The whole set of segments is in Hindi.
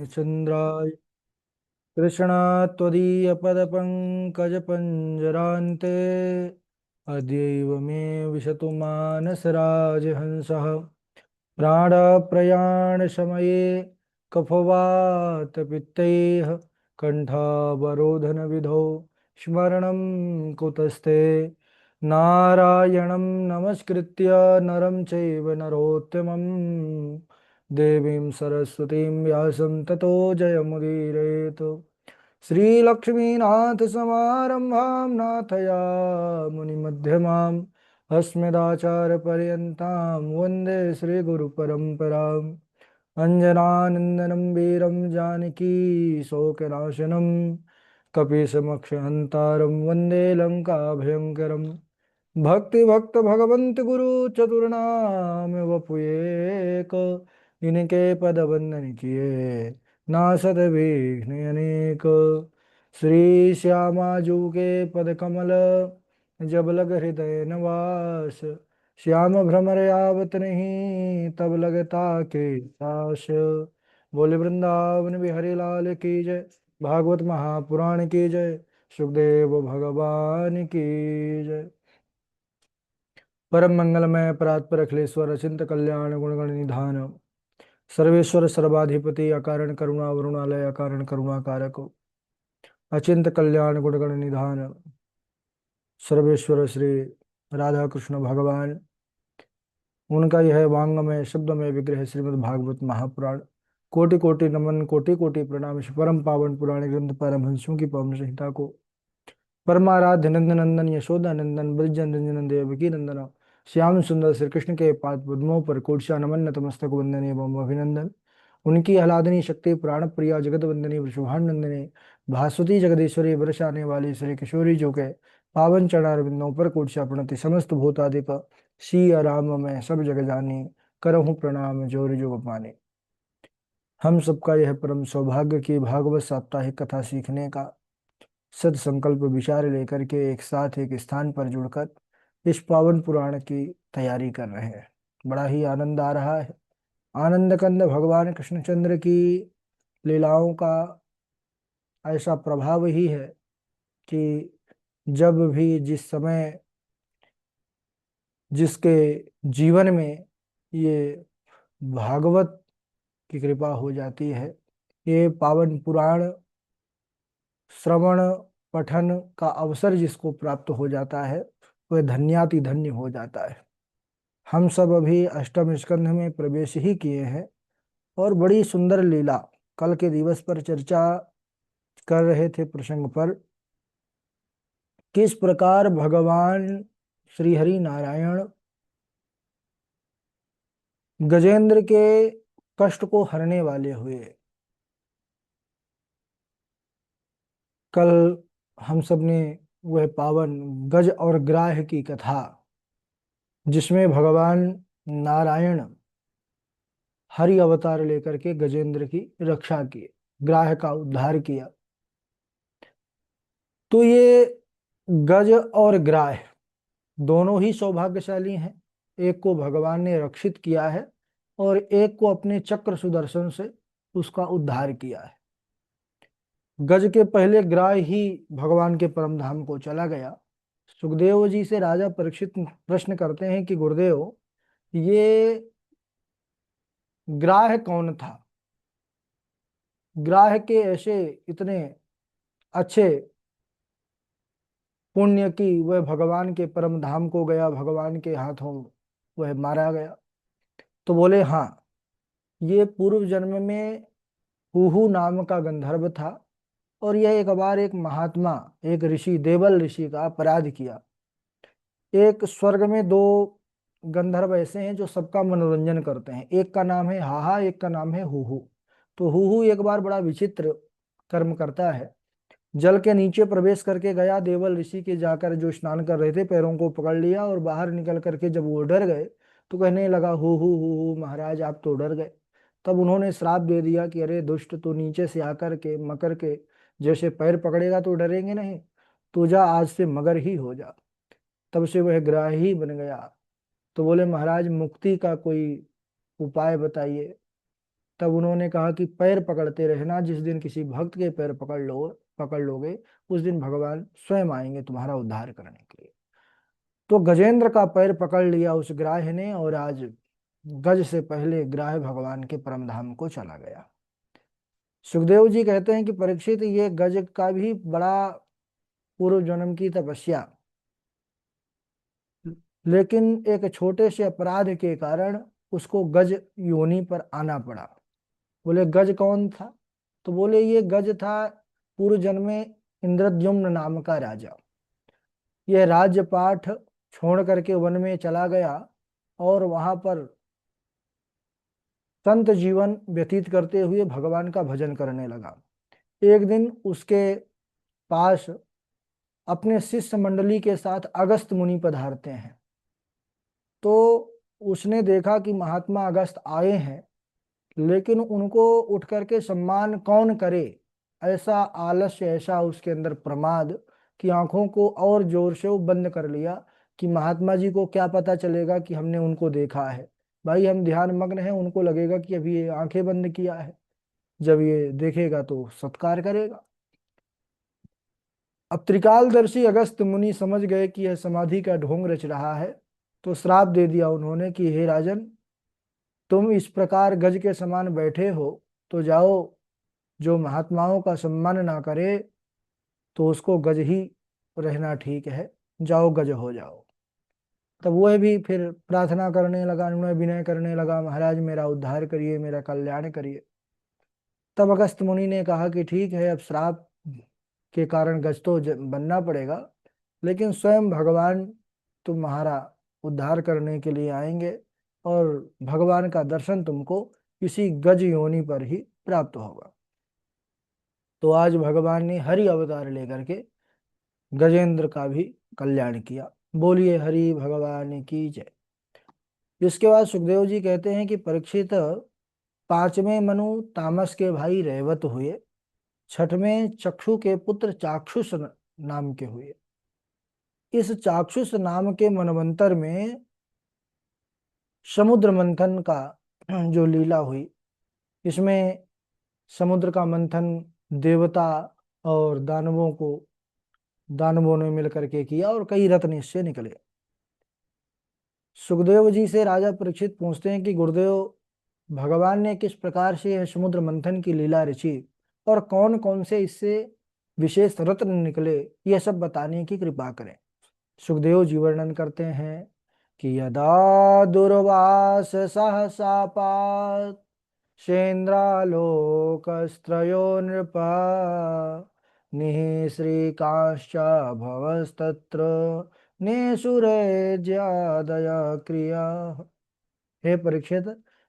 चन्द्राय कृष्णात्वदीयपदपङ्कजपञ्जरान्ते अद्यैव मे विशतु मानसराजहंसः प्राणप्रयाणसमये कफवातपित्तैः कण्ठावरोधनविधौ स्मरणं कुतस्ते नारायणं नमस्कृत्य नरं चैव नरोत्तमं देवीं सरस्वतीं व्यासं ततो जयमुदीरयेत् श्रीलक्ष्मीनाथसमारम्भां नाथयामुनिमध्यमाम् अस्मदाचार्यपर्यन्तां वन्दे श्रीगुरुपरम्पराम् अञ्जनानन्दनं वीरं जानकी शोकनाशनं कपीशमक्षहन्तारं वन्दे लङ्काभयङ्करम् भक्ति भक्त भगवंत गुरु चतुर्नाम वपुएक इनके पद वंदन किए नासत विघ्न अनेक श्री श्यामा जू के पद कमल जब लग हृदय नवास श्याम भ्रमर आवत नहीं तब लगता के दास बोले वृंदावन बिहारी लाल की जय भागवत महापुराण की जय सुखदेव भगवान की जय परम मंगलमय परात्पर अखिलेश्वर अचिंत कल्याण गुणगण निधान सर्वेश्वर सर्वाधिपति अकारण करुणा वरुणालय अकारण करुणा कारक अचिंत कल्याण गुणगण निधान सर्वेश्वर श्री राधा कृष्ण भगवान उनका यह वांगमय शब्दमय विग्रह श्रीमद् भागवत महापुराण कोटि कोटि नमन कोटि कोटि प्रणाम इस परम पावन पुराण ग्रंथ परमहंसों की पवन संहिता को परमाराध्य नंदन नंदन यशोदा नंदन ब्रजन रंजन देवकी नंदन श्याम सुंदर श्री कृष्ण के पाद पद्मों पर कोटि नमन नतमस्तक वंदने एवं अभिनंदन उनकी आह्लादनी शक्ति प्राण प्रिया जगत वंदनी वृषभानंदने भास्वती जगदीश्वरी वर्ष आने वाली श्री किशोरी जो के पावन चरणारविंदों पर कोटि प्रणति समस्त भूतादिक सी राम में सब जग जानी करहूँ प्रणाम जोर जो पाने। हम सबका यह परम सौभाग्य की भागवत साप्ताहिक कथा सीखने का सद संकल्प विचार लेकर के एक साथ एक स्थान पर जुड़कर इस पावन पुराण की तैयारी कर रहे हैं। बड़ा ही आनंद आ रहा है। आनंद कंद भगवान कृष्णचंद्र की लीलाओं का ऐसा प्रभाव ही है कि जब भी जिस समय जिसके जीवन में ये भागवत की कृपा हो जाती है, ये पावन पुराण श्रवण पठन का अवसर जिसको प्राप्त हो जाता है वह धन्याति धन्य हो जाता है। हम सब अभी अष्टम स्कंध में प्रवेश ही किए हैं और बड़ी सुंदर लीला कल के दिवस पर चर्चा कर रहे थे प्रसंग पर किस प्रकार भगवान श्री हरि नारायण गजेंद्र के कष्ट को हरने वाले हुए। कल हम सब ने वह पावन गज और ग्राह की कथा जिसमें भगवान नारायण हरि अवतार लेकर के गजेंद्र की रक्षा की, ग्राह का उद्धार किया। तो ये गज और ग्राह दोनों ही सौभाग्यशाली हैं। एक को भगवान ने रक्षित किया है और एक को अपने चक्र सुदर्शन से उसका उद्धार किया है। गज के पहले ग्राह ही भगवान के परम धाम को चला गया। सुखदेव जी से राजा परीक्षित प्रश्न करते हैं कि गुरुदेव, ये ग्राह कौन था? ग्राह के ऐसे इतने अच्छे पुण्य की वह भगवान के परम धाम को गया, भगवान के हाथों वह मारा गया। तो बोले हाँ, ये पूर्व जन्म में हुहु नाम का गंधर्व था और यह एक बार एक महात्मा एक ऋषि देवल ऋषि का अपराध किया। एक स्वर्ग में दो गंधर्व ऐसे हैं जो सबका मनोरंजन करते हैं, एक का नाम है हाहा, एक का नाम है हुहु। तो हुहु एक बार बड़ा विचित्र कर्म करता है, जल के नीचे प्रवेश करके गया, देवल ऋषि के जाकर जो स्नान कर रहे थे पैरों को पकड़ लिया और बाहर निकल करके जब वो डर गए तो कहने लगा हु महाराज आप तो डर गए। तब उन्होंने श्राप दे दिया कि अरे दुष्ट, तो नीचे से आकर के मकर के जैसे पैर पकड़ेगा तो डरेंगे नहीं, तो जा आज से मगर ही हो जा। तब से वह ग्राही बन गया। तो बोले महाराज मुक्ति का कोई उपाय बताइए। तब उन्होंने कहा कि पैर पकड़ते रहना, जिस दिन किसी भक्त के पैर पकड़ लोगे उस दिन भगवान स्वयं आएंगे तुम्हारा उद्धार करने के लिए। तो गजेंद्र का पैर पकड़ लिया उस ग्राह्य ने, और आज गज से पहले ग्राह्य भगवान के परम धाम को चला गया। सुखदेव जी कहते हैं कि परीक्षित, ये गज का भी बड़ा पूर्व जन्म की तपस्या, लेकिन एक छोटे से अपराध के कारण उसको गज योनि पर आना पड़ा। बोले गज कौन था? तो बोले ये गज था पूर्व जन्म में इंद्रद्युम्न नाम का राजा। यह राज्य पाठ छोड़ करके वन में चला गया और वहां पर संत जीवन व्यतीत करते हुए भगवान का भजन करने लगा। एक दिन उसके पास अपने शिष्य मंडली के साथ अगस्त मुनि पधारते हैं। तो उसने देखा कि महात्मा अगस्त आए हैं, लेकिन उनको उठ करके सम्मान कौन करे, ऐसा आलस्य, ऐसा उसके अंदर प्रमाद कि आंखों को और जोर से वो बंद कर लिया कि महात्मा जी को क्या पता चलेगा कि हमने उनको देखा है। भाई हम ध्यान मग्न हैं, उनको लगेगा कि अभी ये आंखें बंद किया है, जब ये देखेगा तो सत्कार करेगा। अब त्रिकालदर्शी अगस्त मुनि समझ गए कि यह समाधि का ढोंग रच रहा है, तो श्राप दे दिया उन्होंने कि हे राजन, तुम इस प्रकार गज के समान बैठे हो तो जाओ, जो महात्माओं का सम्मान ना करे तो उसको गज ही रहना ठीक है, जाओ गज हो जाओ। तब वह भी फिर प्रार्थना करने लगा, अनुनय विनय करने लगा, महाराज मेरा उद्धार करिए, मेरा कल्याण करिए। तब अगस्त मुनि ने कहा कि ठीक है, अब श्राप के कारण गज तो बनना पड़ेगा, लेकिन स्वयं भगवान तुम्हारा उद्धार करने के लिए आएंगे और भगवान का दर्शन तुमको किसी गज योनि पर ही प्राप्त होगा। तो आज भगवान ने हरि अवतार लेकर के गजेंद्र का भी कल्याण किया। बोलिए हरि भगवान की जय। इसके बाद सुखदेव जी कहते हैं कि परीक्षित, पांचवें मनु तामस के भाई रेवत हुए, छठवें चक्षु के पुत्र चाक्षुष नाम के हुए। इस चाक्षुष नाम के मनवंतर में समुद्र मंथन का जो लीला हुई, इसमें समुद्र का मंथन देवता और दानवों ने मिलकर के किया और कई रत्न इससे निकले। सुखदेव जी से राजा परीक्षित पूछते हैं कि गुरुदेव, भगवान ने किस प्रकार से यह समुद्र मंथन की लीला रची और कौन कौन से इससे विशेष रत्न निकले, यह सब बताने की कृपा करें। सुखदेव जी वर्णन करते हैं कि यदा दुर्वास सहसा पात सेन्द्रालोकस्त्रयो नृप निःश्रीकाश्च भवस्तत्र निसुरेज्यादय क्रिया। हे परीक्षित,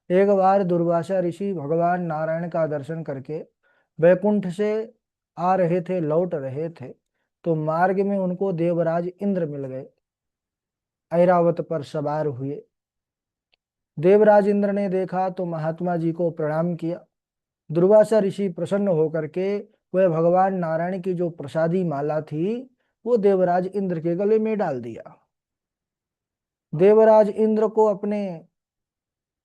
एक बार दुर्वासा ऋषि भगवान नारायण का दर्शन करके वैकुंठ से आ रहे थे, लौट रहे थे, तो मार्ग में उनको देवराज इंद्र मिल गए, ऐरावत पर सवार हुए। देवराज इंद्र ने देखा तो महात्मा जी को प्रणाम किया। दुर्वासा ऋषि प्रसन्न होकर के वह भगवान नारायण की जो प्रसादी माला थी वो देवराज इंद्र के गले में डाल दिया। देवराज इंद्र को अपने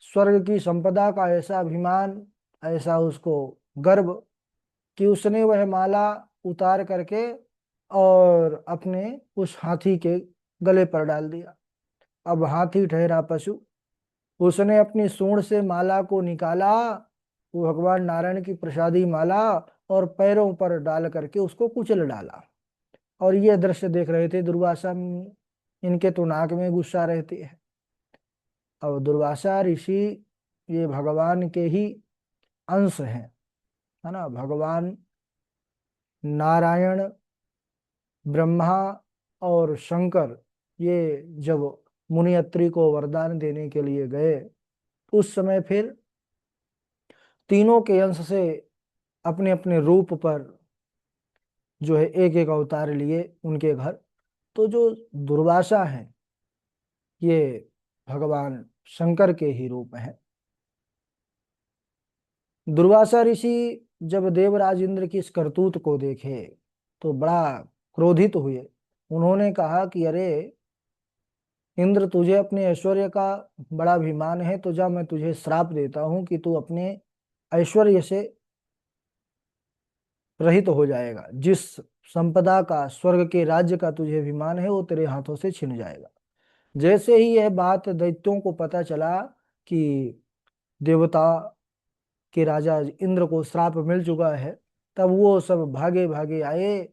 स्वर्ग की संपदा का ऐसा अभिमान, ऐसा उसको गर्व कि उसने वह माला उतार करके और अपने उस हाथी के गले पर डाल दिया। अब हाथी ठहरा पशु, उसने अपनी सूंड से माला को निकाला, वो भगवान नारायण की प्रसादी माला, और पैरों पर डाल करके उसको कुचल डाला। और ये दृश्य देख रहे थे दुर्वासा, इनके तो नाक में गुस्सा रहती है। अब दुर्वासा ऋषि ये भगवान के ही अंश हैं, है ना। भगवान नारायण, ब्रह्मा और शंकर ये जब मुनियत्री को वरदान देने के लिए गए, उस समय फिर तीनों के अंश से अपने अपने रूप पर जो है एक एक अवतार लिए उनके घर। तो जो दुर्वासा हैं ये भगवान शंकर के ही रूप हैं। दुर्वासा ऋषि जब देवराज इंद्र की इस करतूत को देखे तो बड़ा क्रोधित हुए। उन्होंने कहा कि अरे इंद्र, तुझे अपने ऐश्वर्य का बड़ा अभिमान है, तो जा मैं तुझे श्राप देता हूं कि तू अपने ऐश्वर्य से रहित हो जाएगा। जिस संपदा का, स्वर्ग के राज्य का तुझे अभिमान है, वो तेरे हाथों से छिन जाएगा। जैसे ही यह बात दैत्यों को पता चला कि देवता के राजा इंद्र को श्राप मिल चुका है, तब वो सब भागे भागे आए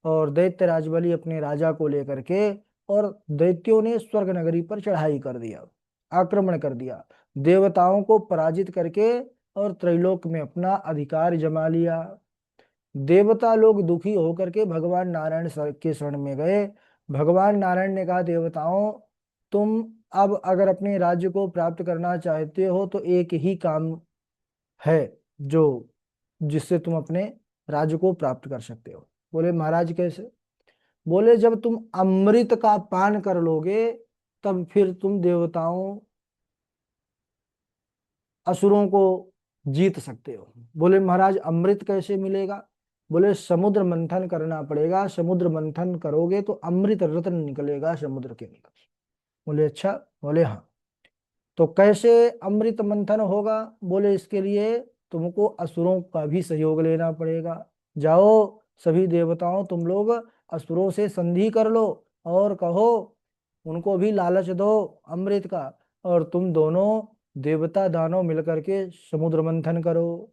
और दैत्य राजबलि अपने राजा को लेकर के, और दैत्यों ने स्वर्ग नगरी पर चढ़ाई कर दिया, आक्रमण कर दिया, देवताओं को पराजित करके और त्रैलोक में अपना अधिकार जमा लिया। देवता लोग दुखी होकर के भगवान नारायण के शरण में गए। भगवान नारायण ने कहा, देवताओं, तुम अब अगर अपने राज्य को प्राप्त करना चाहते हो तो एक ही काम है जो जिससे तुम अपने राज्य को प्राप्त कर सकते हो। बोले महाराज कैसे? बोले जब तुम अमृत का पान कर लोगे तब फिर तुम देवताओं असुरों को जीत सकते हो। बोले महाराज अमृत कैसे मिलेगा? बोले समुद्र मंथन करना पड़ेगा, समुद्र मंथन करोगे तो अमृत रत्न निकलेगा समुद्र के निकल। बोले अच्छा। बोले हाँ। तो कैसे अमृत मंथन होगा? बोले इसके लिए तुमको असुरों का भी सहयोग लेना पड़ेगा। जाओ सभी देवताओं, तुम लोग असुरों से संधि कर लो और कहो, उनको भी लालच दो अमृत का, और तुम दोनों देवता दानव मिलकर के समुद्र मंथन करो।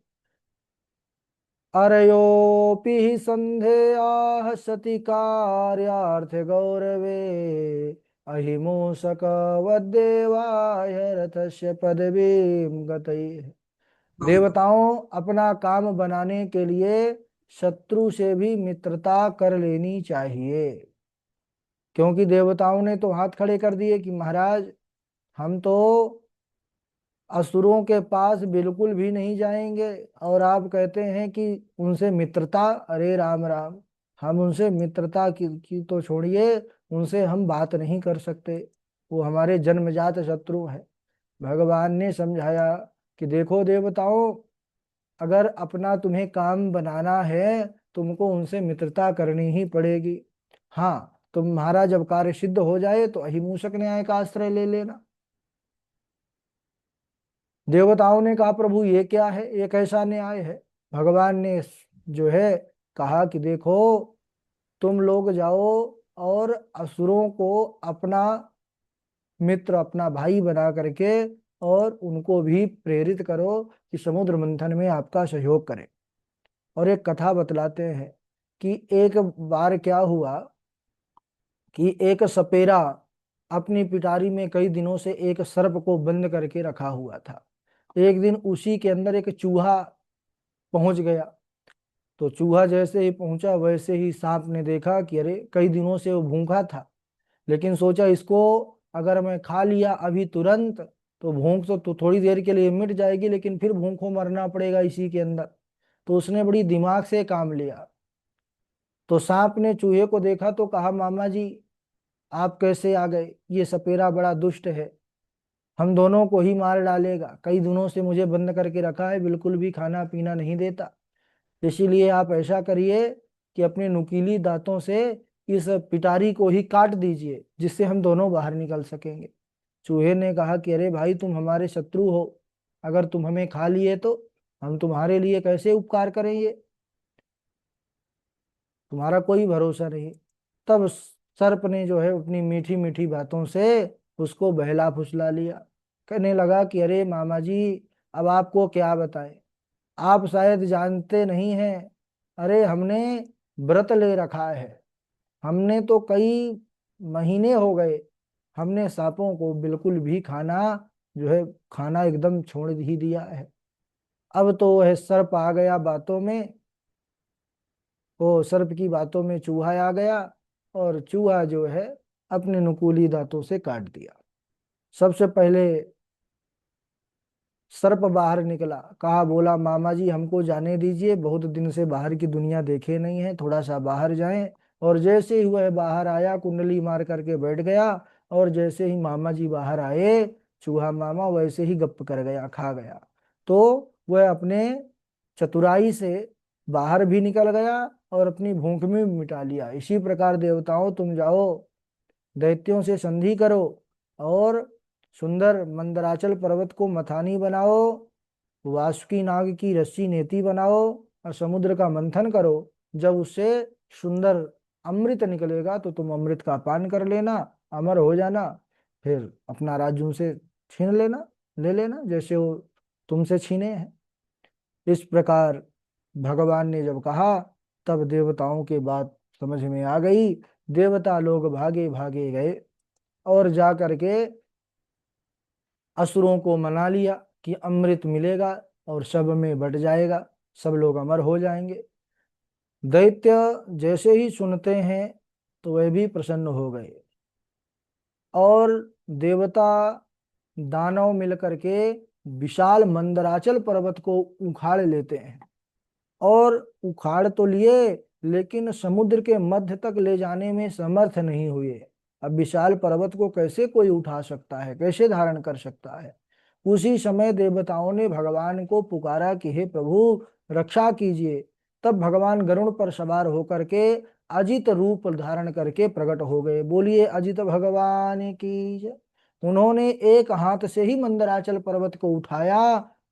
अरयोपि हि संधेयाः सति कार्यार्थ गौरवे अहिमूषक वद्देवाय रथस्य पदवीं गतैः। देवताओं, अपना काम बनाने के लिए शत्रु से भी मित्रता कर लेनी चाहिए, क्योंकि देवताओं ने तो हाथ खड़े कर दिए कि महाराज हम तो असुरों के पास बिल्कुल भी नहीं जाएंगे, और आप कहते हैं कि उनसे मित्रता। अरे राम राम, हम उनसे मित्रता की तो छोड़िए, उनसे हम बात नहीं कर सकते, वो हमारे जन्मजात शत्रु है। भगवान ने समझाया कि देखो देवताओं, अगर अपना तुम्हें काम बनाना है तुमको उनसे मित्रता करनी ही पड़ेगी। हाँ, तुम्हारा जब कार्य सिद्ध हो जाए तो अहिमूषक न्याय का आश्रय ले लेना। देवताओं ने कहा, प्रभु ये क्या है, ये कैसा न्याय है? भगवान ने जो है कहा कि देखो, तुम लोग जाओ और असुरों को अपना मित्र, अपना भाई बना करके, और उनको भी प्रेरित करो कि समुद्र मंथन में आपका सहयोग करें। और एक कथा बतलाते हैं कि एक बार क्या हुआ कि एक सपेरा अपनी पिटारी में कई दिनों से एक सर्प को बंद करके रखा हुआ था। एक दिन उसी के अंदर एक चूहा पहुंच गया। तो चूहा जैसे ही पहुंचा वैसे ही सांप ने देखा कि अरे, कई दिनों से वो भूखा था, लेकिन सोचा इसको अगर मैं खा लिया अभी तुरंत तो भूख तो थोड़ी देर के लिए मिट जाएगी, लेकिन फिर भूखों मरना पड़ेगा इसी के अंदर। तो उसने बड़ी दिमाग से काम लिया। तो सांप ने चूहे को देखा तो कहा, मामा जी आप कैसे आ गए? ये सपेरा बड़ा दुष्ट है, हम दोनों को ही मार डालेगा, कई दिनों से मुझे बंद करके रखा है, बिल्कुल भी खाना पीना नहीं देता। इसीलिए आप ऐसा करिए कि अपने नुकीली दांतों से इस पिटारी को ही काट दीजिए, जिससे हम दोनों बाहर निकल सकेंगे। चूहे ने कहा कि अरे भाई, तुम हमारे शत्रु हो, अगर तुम हमें खा लिए तो हम तुम्हारे लिए कैसे उपकार करेंगे, तुम्हारा कोई भरोसा नहीं। तब सर्प ने जो है अपनी मीठी मीठी बातों से उसको बहला फुसला लिया। कहने लगा कि अरे मामा जी, अब आपको क्या बताएं, आप शायद जानते नहीं हैं, अरे हमने व्रत ले रखा है, हमने तो कई महीने हो गए, हमने सांपों को बिल्कुल भी खाना जो है खाना एकदम छोड़ ही दिया है। अब तो वह सर्प आ गया बातों में, वो सर्प की बातों में चूहा आ गया, और चूहा जो है अपने नुकीली दांतों से काट दिया। सबसे पहले सर्प बाहर निकला, कहा, बोला मामा जी हमको जाने दीजिए, बहुत दिन से बाहर की दुनिया देखे नहीं है, थोड़ा सा बाहर जाएं। और जैसे ही वह बाहर आया कुंडली मार करके बैठ गया, और जैसे ही मामा जी बाहर आए, चूहा मामा वैसे ही गप कर गया, खा गया। तो वह अपने चतुराई से बाहर भी निकल गया और अपनी भूख में भी मिटा लिया। इसी प्रकार देवताओं, तुम जाओ दैत्यों से संधि करो और सुंदर मंदराचल पर्वत को मथानी बनाओ, वासुकी नाग की रस्सी नेति बनाओ और समुद्र का मंथन करो। जब उससे सुंदर अमृत निकलेगा तो तुम अमृत का पान कर लेना, अमर हो जाना, फिर अपना राज्य उनसे छीन लेना, ले लेना जैसे वो तुमसे छीने हैं। इस प्रकार भगवान ने जब कहा तब देवताओं की बात समझ में आ गई। देवता लोग भागे भागे गए और जा करके असुरों को मना लिया कि अमृत मिलेगा और सब में बट जाएगा, सब लोग अमर हो जाएंगे। दैत्य जैसे ही सुनते हैं तो वे भी प्रसन्न हो गए और देवता दानव मिलकर के विशाल मंदराचल पर्वत को उखाड़ लेते हैं। और उखाड़ तो लिए लेकिन समुद्र के मध्य तक ले जाने में समर्थ नहीं हुए। अब विशाल पर्वत को कैसे कोई उठा सकता है, कैसे धारण कर सकता है। उसी समय देवताओं ने भगवान को पुकारा कि हे प्रभु रक्षा कीजिए। तब भगवान गरुड़ पर सवार होकर के अजित रूप धारण करके प्रकट हो गए। बोलिए अजित भगवान की जय। उन्होंने एक हाथ से ही मंदराचल पर्वत को उठाया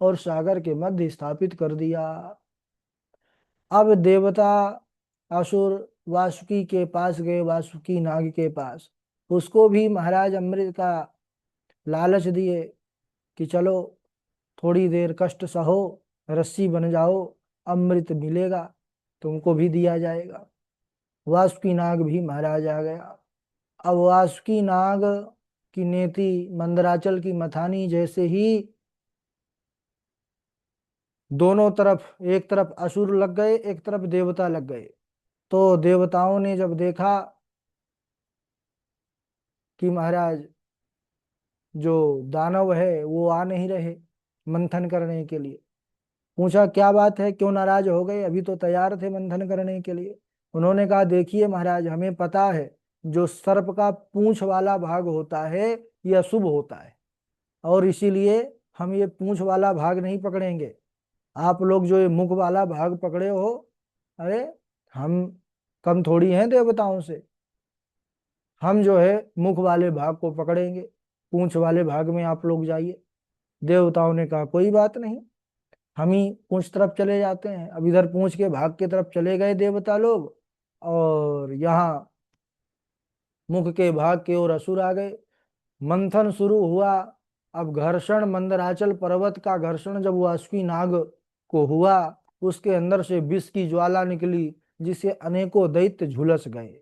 और सागर के मध्य स्थापित कर दिया। अब देवता असुर वासुकी के पास गए, वासुकी नाग के पास। उसको भी महाराज अमृत का लालच दिए कि चलो थोड़ी देर कष्ट सहो, रस्सी बन जाओ, अमृत मिलेगा, तुमको भी दिया जाएगा। वासुकी नाग भी महाराज आ गया। अब वासुकी नाग की नेति मंदराचल की मथानी जैसे ही दोनों तरफ, एक तरफ असुर लग गए, एक तरफ देवता लग गए। तो देवताओं ने जब देखा कि महाराज जो दानव है वो आ नहीं रहे मंथन करने के लिए, पूछा क्या बात है, क्यों नाराज हो गए, अभी तो तैयार थे मंथन करने के लिए। उन्होंने कहा देखिए महाराज हमें पता है जो सर्प का पूंछ वाला भाग होता है ये अशुभ होता है और इसीलिए हम ये पूंछ वाला भाग नहीं पकड़ेंगे। आप लोग जो ये मुख वाला भाग पकड़े हो, अरे हम कम थोड़ी हैं देवताओं से। हम जो है मुख वाले भाग को पकड़ेंगे, पूंछ वाले भाग में आप लोग जाइए। देवताओं ने कहा कोई बात नहीं, हम ही पूंछ तरफ चले जाते हैं। अब इधर पूंछ के भाग की तरफ चले गए देवता लोग और यहाँ मुख के भाग की ओर असुर आ गए। मंथन शुरू हुआ। अब घर्षण, मंदराचल पर्वत का घर्षण जब वासुकी नाग को हुआ, उसके अंदर से विष की ज्वाला निकली जिससे अनेकों दैत्य झुलस गए।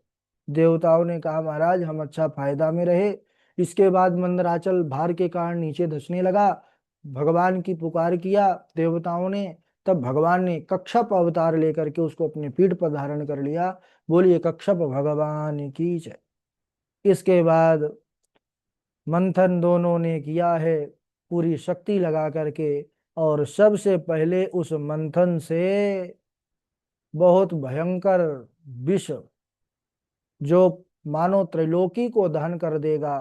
देवताओं ने कहा महाराज हम अच्छा फायदा में रहे। इसके बाद मंदराचल भार के कारण नीचे धंसने लगा। भगवान की पुकार किया देवताओं ने। तब भगवान ने कच्छप अवतार लेकर के उसको अपने पीठ पर धारण कर लिया। बोलिए कच्छप भगवान की जय। इसके बाद मंथन दोनों ने किया है पूरी शक्ति लगा करके और सबसे पहले उस मंथन से बहुत भयंकर विष जो मानो त्रैलोकी को दहन कर देगा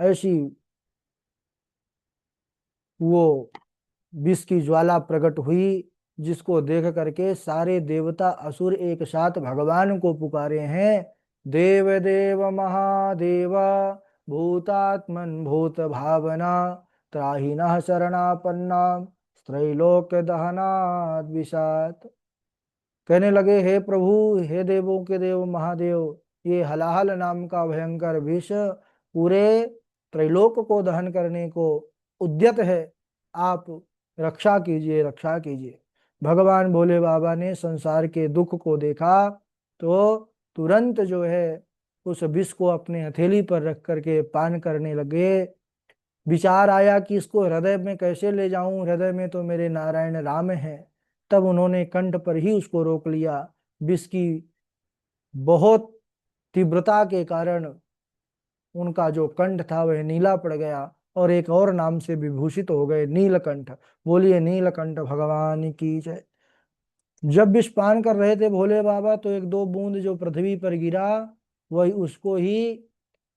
ऐसी वो विष की ज्वाला प्रकट हुई, जिसको देख करके सारे देवता असुर एक साथ भगवान को पुकारे हैं। देव देव महादेव भूतात्मन भूत भावना त्राहिणः शरणापन्ना त्रैलोक्य दहनाद विषात। कहने लगे हे प्रभु, हे देवों के देव महादेव, ये हलाहल नाम का भयंकर विष पूरे त्रैलोक को दहन करने को उद्यत है, आप रक्षा कीजिए, रक्षा कीजिए। भगवान भोले बाबा ने संसार के दुख को देखा तो तुरंत जो है उस विष को अपने हथेली पर रख करके पान करने लगे। विचार आया कि इसको हृदय में कैसे ले जाऊं, हृदय में तो मेरे नारायण राम हैं। तब उन्होंने कंठ पर ही उसको रोक लिया। विष की बहुत तीव्रता के कारण उनका जो कंठ था वह नीला पड़ गया और एक और नाम से विभूषित हो गए, नीलकंठ। बोलिए नीलकंठ भगवान की जय। जब विष पान कर रहे थे भोले बाबा तो एक दो बूंद जो पृथ्वी पर गिरा वही उसको ही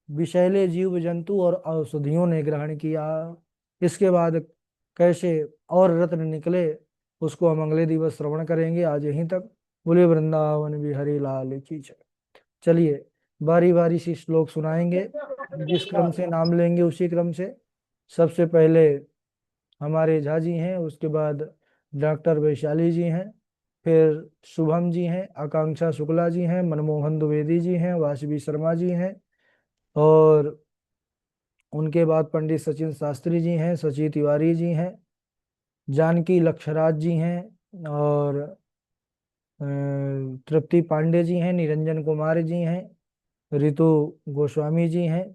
विषैले जीव जंतु और औषधियों ने ग्रहण किया। इसके बाद कैसे और रत्न निकले उसको हम अगले दिवस श्रवण करेंगे। आज यहीं तक। बोले वृंदावन बिहारी लाल की जय। चलिए बारी बारी से श्लोक सुनाएंगे, जिस क्रम से नाम लेंगे उसी क्रम से। सबसे पहले हमारे झा जी हैं, उसके बाद डॉक्टर वैशाली जी हैं, फिर शुभम जी हैं, आकांक्षा शुक्ला जी हैं, मनमोहन द्विवेदी जी हैं, वासवी शर्मा जी हैं, और उनके बाद पंडित सचिन शास्त्री जी हैं, सची तिवारी जी हैं, जानकी लक्षराज जी हैं, और अ, तृप्ति पांडे जी हैं, निरंजन कुमार जी हैं, रितु गोस्वामी जी हैं,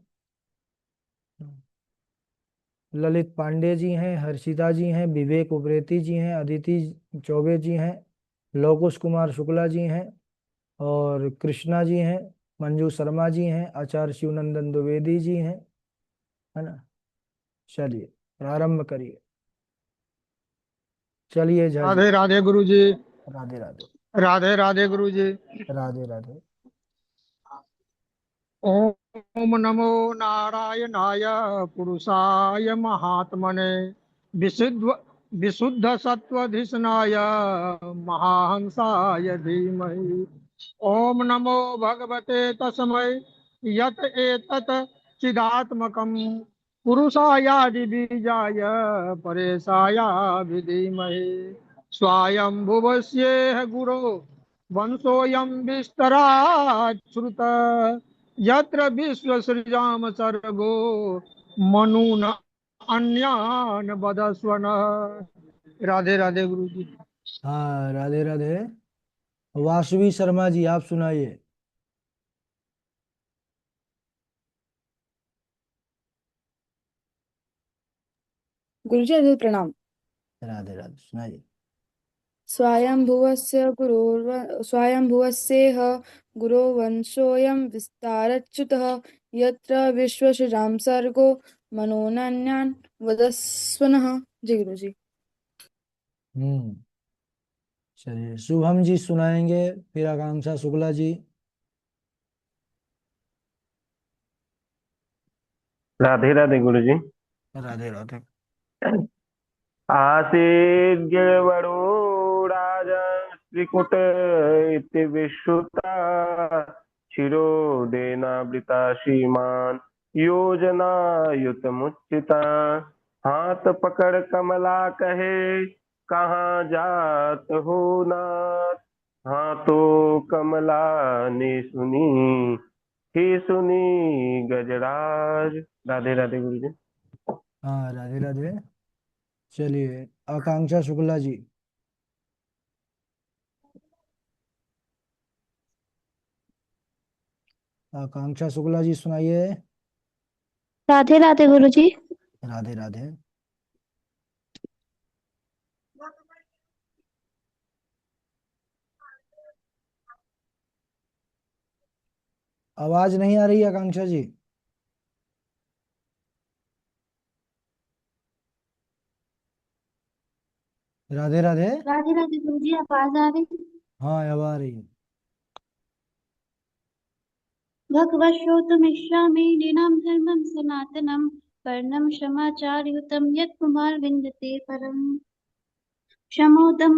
ललित पांडे जी हैं, हर्षिता जी हैं, विवेक उप्रेती जी हैं, अदिति चौबे जी हैं, लोकुश कुमार शुक्ला जी हैं, और कृष्णा जी हैं, मंजू शर्मा जी हैं, आचार्य शिवनंदन द्विवेदी जी हैं, है ना। चलिए प्रारंभ करिए। चलिए झा जी। राधे राधे गुरु जी। राधे राधे। राधे राधे गुरु जी। राधे राधे। ओम नमो नारायणाय पुरुषाय महात्मने विशुद्ध विशुद्ध सत्वधिषणाय महाहंसाय धीमहि। ओम नमो भगवते तस्मै यत एतत् चिदात्मकं पुरुषायादि बीजाय परेशाय विधीमहि। स्वायंभुवस्येह गुरो वंशोऽयं विस्तरात् श्रुत यत्र विश्वसृजाम सर्गो मनून अन्यान वदस्वन। राधे राधे गुरु जी। हाँ राधे राधे। वासवी शर्मा जी आप सुनाइए। गुरुजी प्रणाम। राधे राधे सुनाइए। स्वयंभुवस्येह गुरोवंशोऽयं विस्तारच्युतः यत्र विश्वसृजां सर्गो मनोनान्यान् वदस्वनः। जय गुरु जी। हम्म। चलिए शुभम जी सुनाएंगे, फिर आकांक्षा शुक्ला जी। राधे राधे गुरु जी। राधे राधे। आसीत् गिरिवरो राजन् त्रिकुट इति विश्रुता शिरोदेनावृता श्रीमान् योजनायुतमुच्चिता। हाथ पकड़ कमला कहे कहाँ जात हो नाथ। हाँ तो कमला ने सुनी ही सुनी गजराज। राधे राधे गुरु जी। हाँ राधे राधे। चलिए आकांक्षा शुक्ला जी। आकांक्षा शुक्ला जी सुनाइए। राधे राधे गुरु जी। राधे राधे। आवाज नहीं आ रही आकांक्षा जी। राधे राधे। राधे राधे गुरु जी, आवाज आ रही। हाँ अब आ रही है। भगवश्रोतुमिच्छामि नृणां धर्मं सनातनं कर्णं क्षमाचारयुतं यत्कुमार विन्दते परम्। शमोदम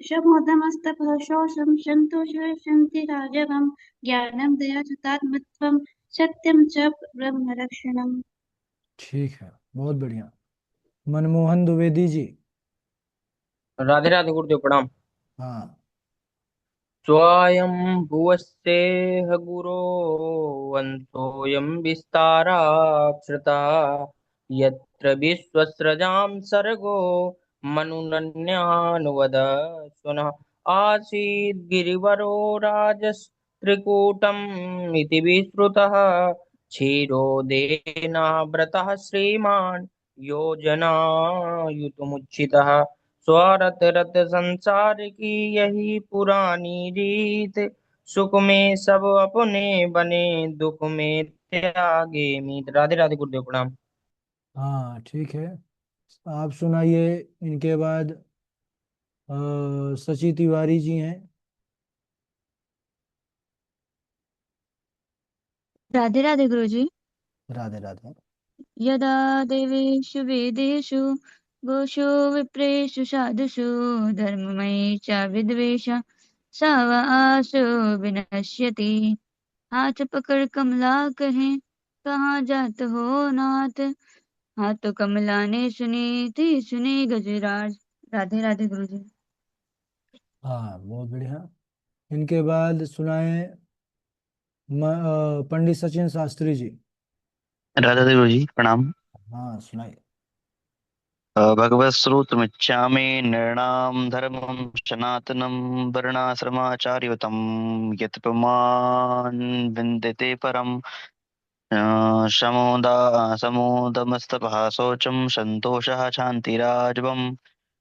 शमोदमस्तपः शोषं सन्तोषः शान्तिराजवं ज्ञानं दया च तात्मत्वं सत्यं च ब्रह्मरक्षणम्। ठीक है, बहुत बढ़िया। मनमोहन द्विवेदी जी। राधे राधे गुरुदेव प्रणाम। हाँ। स्वयंभुवस्तेह गुरो वंशोऽयं विस्ताराक्षृता यत्र विश्वस्रजां सर्गो मनुनन्यानुवदस्वनः। आसीत् गिरिवरो राजस्त्रिकूटम् इति विश्रुतः क्षीरोदेनाव्रतः श्रीमान् योजनायुतमुच्चितः। स्वारथ रत संसार की यही पुरानी रीत सुख में सब अपने बने दुख में त्यागे मीत। राधे राधे गुरुदेव प्रणाम। हाँ ठीक है, आप सुनाइए। इनके बाद सची तिवारी जी हैं। राधे राधे गुरु जी। राधे राधे। यदा देवेषु वेदेषु गोषो विप्रेषु साधुषु धर्ममयी च विद्वेष स वा आसो विनश्यति। हाथ पकड़ कमला कहे कहाँ जात हो नाथ। हाँ तो कमला ने सुनी थी, सुने गजराज। राधे राधे गुरु जी। हाँ, बहुत बढ़िया। इनके बाद सुनाए पंडित सचिन शास्त्री जी। राधा देव जी प्रणाम। हाँ, सुनाइए। भगवत श्रोत्रमिच्छामि नृणां धर्मं सनातनं वर्णाश्रमाचार्युतं यत् पुमान् विन्दते परं समोदमस्तपः शौचं सन्तोषः शान्तिराजवं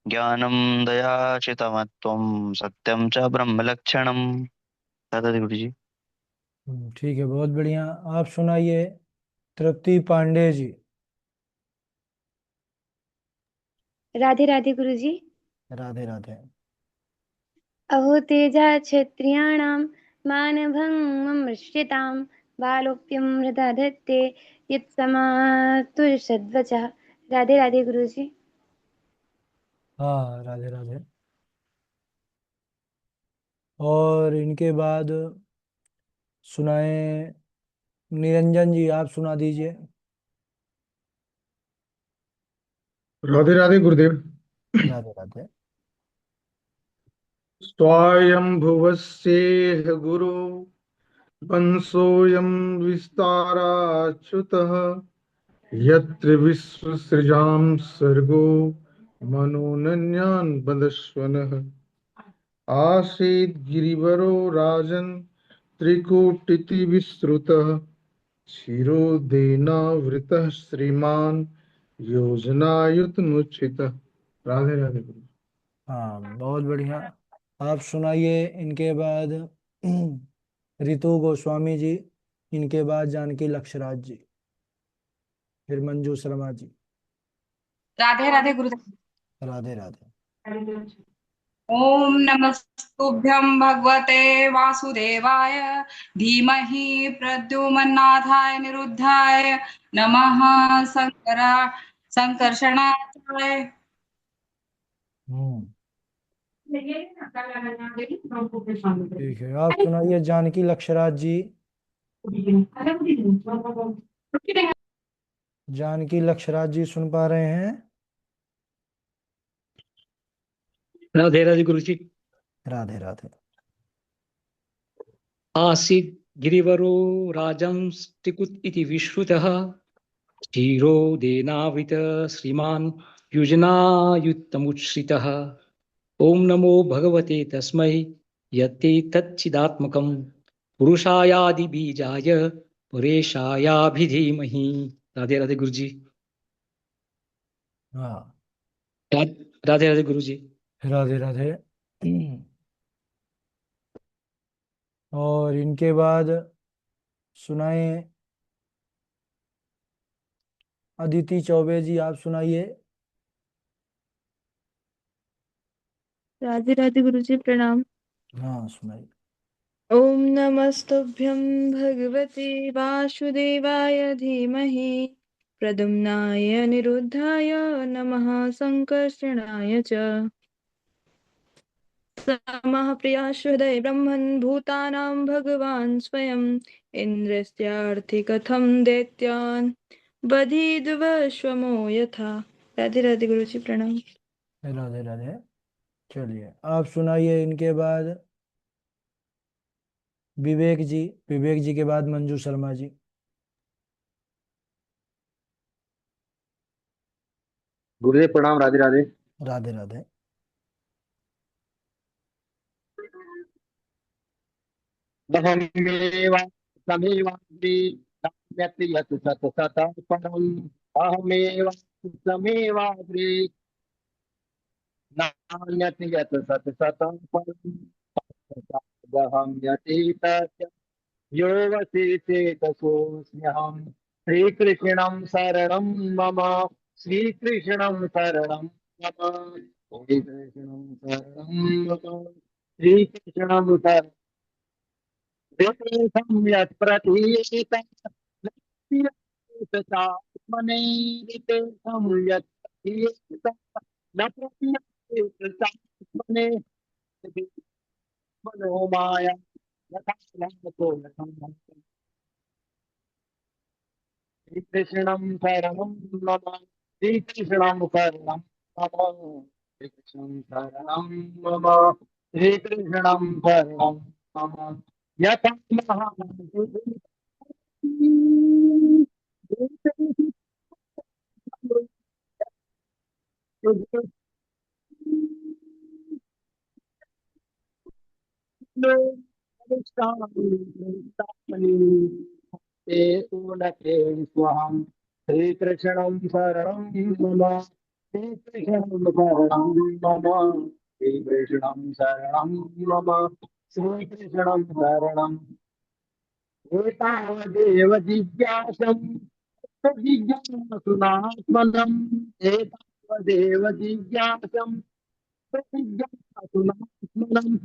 ज्ञानं दया चितमत्वं सत्यं च ब्रह्मलक्षणम्। दादा गुरु जी। ठीक है, बहुत बढ़िया। आप सुनाइए तृप्ति पांडे जी। राधे राधे गुरु जी। राधे राधे। अहो तेजा क्षत्रियाणां मानभङ्गममृष्यतां बालोऽप्यं हृदा धत्ते यत्समातुषद्वचः। राधे राधे गुरु जी। हाँ, राधे राधे। और इनके बाद सुनाए निरंजन जी, आप सुना दीजिए। राधे राधे गुरुदेव। राधे राधे। स्वायंभुवस्येह गुरु वंशोऽयं विस्ताराच्युतः यत्र विश्वसृजां सर्गो मनोनन्यान् वदस्वनः आसीत् गिरिवरो राजन् त्रिकूटिति विस्तृतः क्षीरोदेनावृतः श्रीमान् योजनायुतमुच्चितः। राधे राधे गुरु। हाँ, बहुत बढ़िया। आप सुनाइए इनके बाद रितु गोस्वामी जी। इनके बाद जानकी लक्षराज जी, फिर मंजू शर्मा जी। राधे राधे गुरुदेव। राधे राधे। ओम नमस्तुभ्यं भगवते वासुदेवाय धीमहि प्रद्युम्नाथाय निरुद्धाय नमः संकर्षणाय। हम्म ठीक है, आप सुनाइए जानकी लक्षराज जी। जानकी लक्षराज जी सुन पा रहे हैं? राधे राधे गुरु जी। राधे राधे। आसीत् गिरिवरो राजं स्टिकुत् इति विश्रुतः क्षीरोदेनावृत श्रीमान् युजनायुक्तमुच्छ्रितः। ओम नमो भगवते तस्मै यत्ते तच्चिदात्मकं पुरुषायादि बीजाय परेशायाभिधीमहि। राधे राधे गुरु जी। हाँ, राधे राधे गुरु जी। राधे राधे। और इनके बाद सुनाए अदिति चौबे जी, आप सुनाइए। राधे राधे गुरु जी प्रणाम। हाँ, सुनाइए। ओम नमस्तुभ्यं भगवते वासुदेवाय धीमहि प्रद्युम्नाय अनिरुद्धाय नमः संकर्षणाय च। समः प्रियाशुहृदय ब्रह्मन् भूतानां भगवान् स्वयं इन्द्रस्यार्थिकथं दैत्यान् बधिद्वश्वमो यथा। राधे राधे गुरु जी प्रणाम। राधे राधे। चलिए, आप सुनाइए इनके बाद विवेक जी। विवेक जी के बाद मंजू शर्मा जी। गुरुदेव प्रणाम। राधे राधे। राधे राधे। अहमेव तमेवाग्रे नान्यत् यत् सत् सतः परम् अहमेव तमेवाग्रे नान्यत् यत् सत् सतः परम् अहं यतीतस्य यो वसिष्ठेतसोऽस्म्यहम् श्रीकृष्णं शरणं मम श्रीकृष्णं शरणं मम श्रीकृष्णं शरणं मम श्रीकृष्णं शरणं सम्यक् प्रतीयते आत्मने सम्यक् प्रतीयते न प्रतीयते आत्मने मनो माया यथा भवतो यथा भवति। श्रीकृष्णं शरणं मम श्रीकृष्णं शरणं मम श्रीकृष्णं शरणं मम श्रीकृष्णं शरणं मम यथा ते उनके स्वहं श्रीकृष्णं शरणं मम श्रीकृष्णं शरणं मम श्रीकृष्णं शरणं मम श्रीकृष्णं शरणम् एतावदेव जिज्ञासं जिज्ञासुनात्मनम् एतावदेव जिज्ञासं जिज्ञासुनात्मनम्